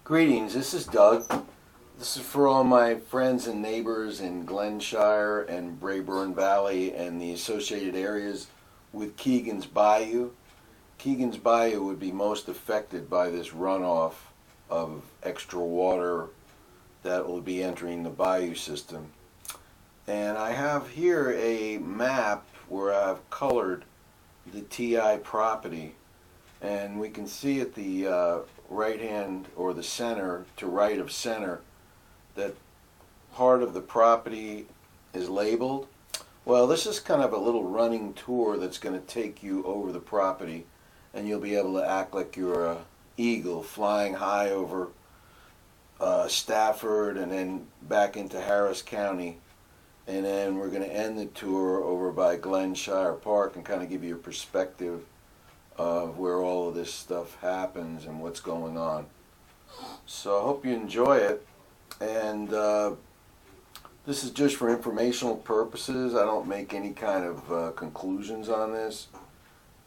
Greetings, this is Doug. This is for all my friends and neighbors in Glenshire and Braeburn Valley and the associated areas with Keegan's Bayou. Keegan's Bayou would be most affected by this runoff of extra water that will be entering the bayou system. And I have here a map where I've colored the TI property, and we can see at the right hand or the center to right of center that part of the property is labeled. Well, this is kind of a little running tour that's going to take you over the property, and you'll be able to act like you're a eagle flying high over Stafford and then back into Harris County. And then we're going to end the tour over by Glenshire Park and kind of give you a perspective of where all of this stuff happens and what's going on. So I hope you enjoy it. And this is just for informational purposes. I don't make any kind of conclusions on this.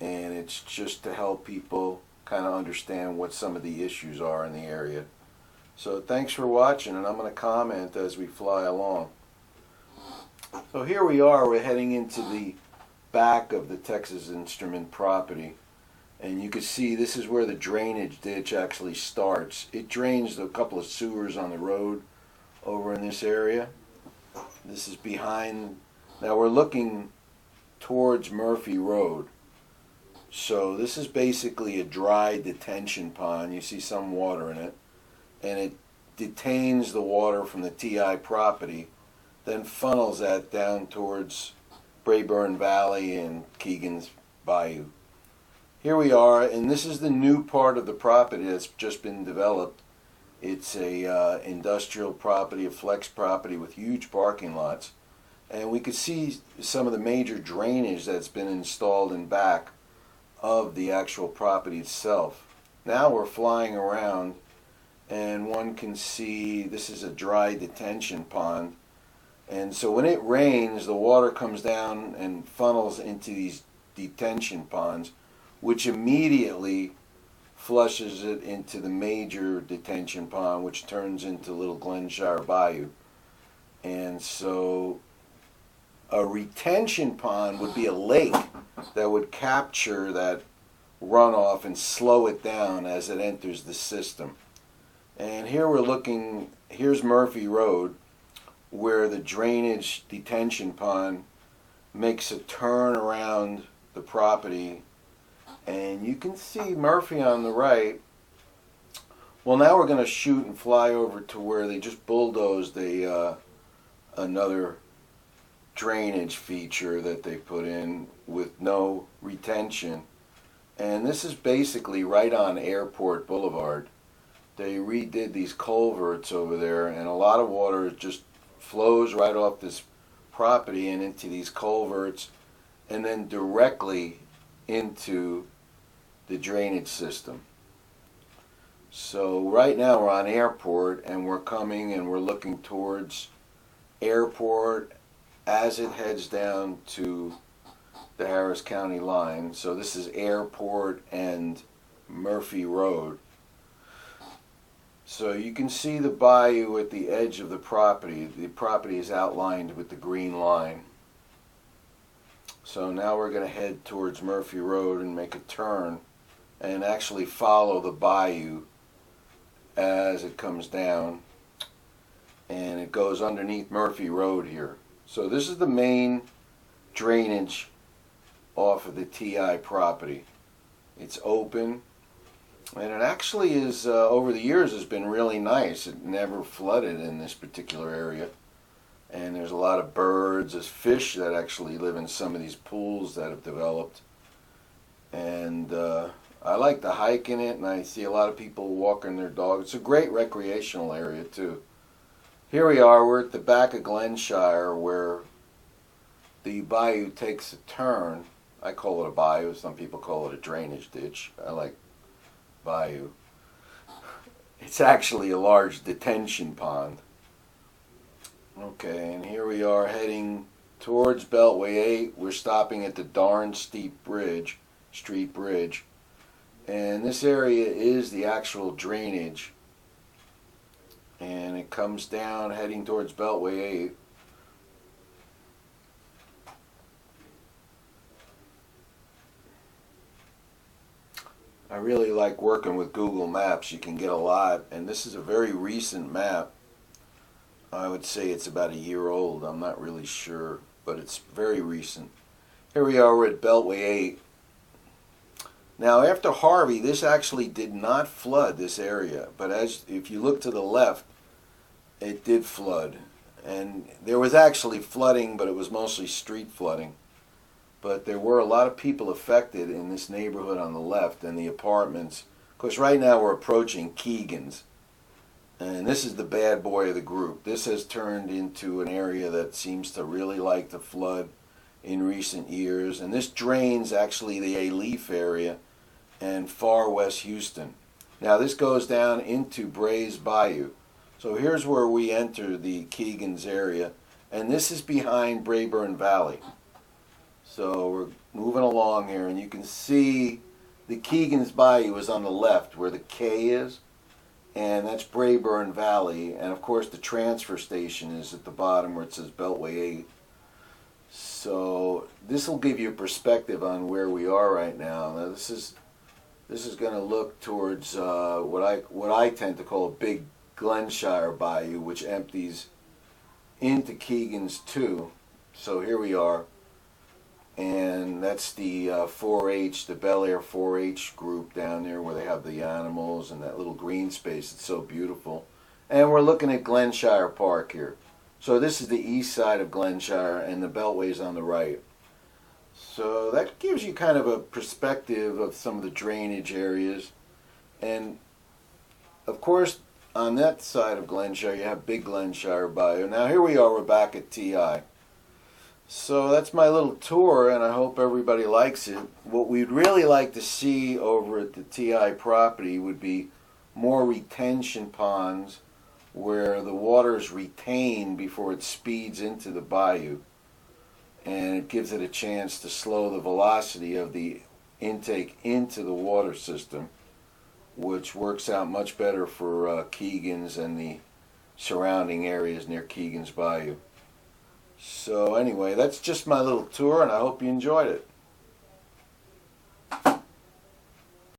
And it's just to help people kind of understand what some of the issues are in the area. So thanks for watching, and I'm going to comment as we fly along. So here we are, we're heading into the back of the Texas Instrument property. And you can see this is where the drainage ditch actually starts. It drains a couple of sewers on the road over in this area. This is behind. Now we're looking towards Murphy Road. So this is basically a dry detention pond. You see some water in it. And it detains the water from the TI property, then funnels that down towards Braeburn Valley and Keegan's Bayou. Here we are, and this is the new part of the property that's just been developed. It's a industrial property, a flex property with huge parking lots. And we could see some of the major drainage that's been installed in back of the actual property itself. Now we're flying around, and one can see this is a dry detention pond. And so when it rains, the water comes down and funnels into these detention ponds, which immediately flushes it into the major detention pond, which turns into Little Glenshire Bayou. And so a retention pond would be a lake that would capture that runoff and slow it down as it enters the system. And here we're looking, here's Murphy Road, where the drainage detention pond makes a turn around the property. And you can see Murphy on the right. Well, now we're going to shoot and fly over to where they just bulldozed another drainage feature that they put in with no retention. And this is basically right on Airport Boulevard. They redid these culverts over there, and a lot of water just flows right off this property and into these culverts and then directly into the drainage system. So right now we're on Airport, and we're coming and we're looking towards Airport as it heads down to the Harris County line. So this is Airport and Murphy Road. So you can see the bayou at the edge of the property. The property is outlined with the green line. So now we're going to head towards Murphy Road and make a turn and actually follow the bayou as it comes down. And it goes underneath Murphy Road here. So this is the main drainage off of the TI property. It's open. And it actually is, over the years, has been really nice. It never flooded in this particular area. And there's a lot of birds. There's fish that actually live in some of these pools that have developed. And I like to hike in it, and I see a lot of people walking their dogs. It's a great recreational area, too. Here we are. We're at the back of Glenshire, where the bayou takes a turn. I call it a bayou. Some people call it a drainage ditch. I like bayou. It's actually a large detention pond. Okay, and here we are heading towards Beltway 8. We're stopping at the darn steep bridge, street bridge. And this area is the actual drainage and it comes down heading towards Beltway 8. I really like working with Google Maps. You can get a lot, and this is a very recent map. I would say it's about a year old. I'm not really sure, but it's very recent. Here we are, we're at Beltway 8. Now, after Harvey, this actually did not flood this area, but if you look to the left, it did flood. And there was actually flooding, but it was mostly street flooding. But there were a lot of people affected in this neighborhood on the left and the apartments. Of course, right now we're approaching Keegan's. And this is the bad boy of the group. This has turned into an area that seems to really like to flood in recent years. And this drains actually the Alief area and far west Houston. Now this goes down into Brays Bayou. So here's where we enter the Keegan's area. And this is behind Brayburn Valley. So we're moving along here, and you can see the Keegan's Bayou is on the left where the K is, and that's Brayburn Valley. And of course the transfer station is at the bottom where it says Beltway 8. So this will give you a perspective on where we are right now. Now this is going to look towards what I tend to call a big Glenshire Bayou, which empties into Keegan's too. So here we are. And that's the 4-H, the Bel Air 4-H group down there where they have the animals and that little green space. It's so beautiful. And we're looking at Glenshire Park here. So this is the east side of Glenshire, and the Beltway's on the right. So that gives you kind of a perspective of some of the drainage areas. And of course, on that side of Glenshire, you have Big Glenshire Bayou. Now here we are, we're back at TI. So that's my little tour, and I hope everybody likes it. What we'd really like to see over at the TI property would be more retention ponds where the water is retained before it speeds into the bayou, and it gives it a chance to slow the velocity of the intake into the water system, which works out much better for Keegan's and the surrounding areas near Keegan's Bayou. So anyway, that's just my little tour, and I hope you enjoyed it.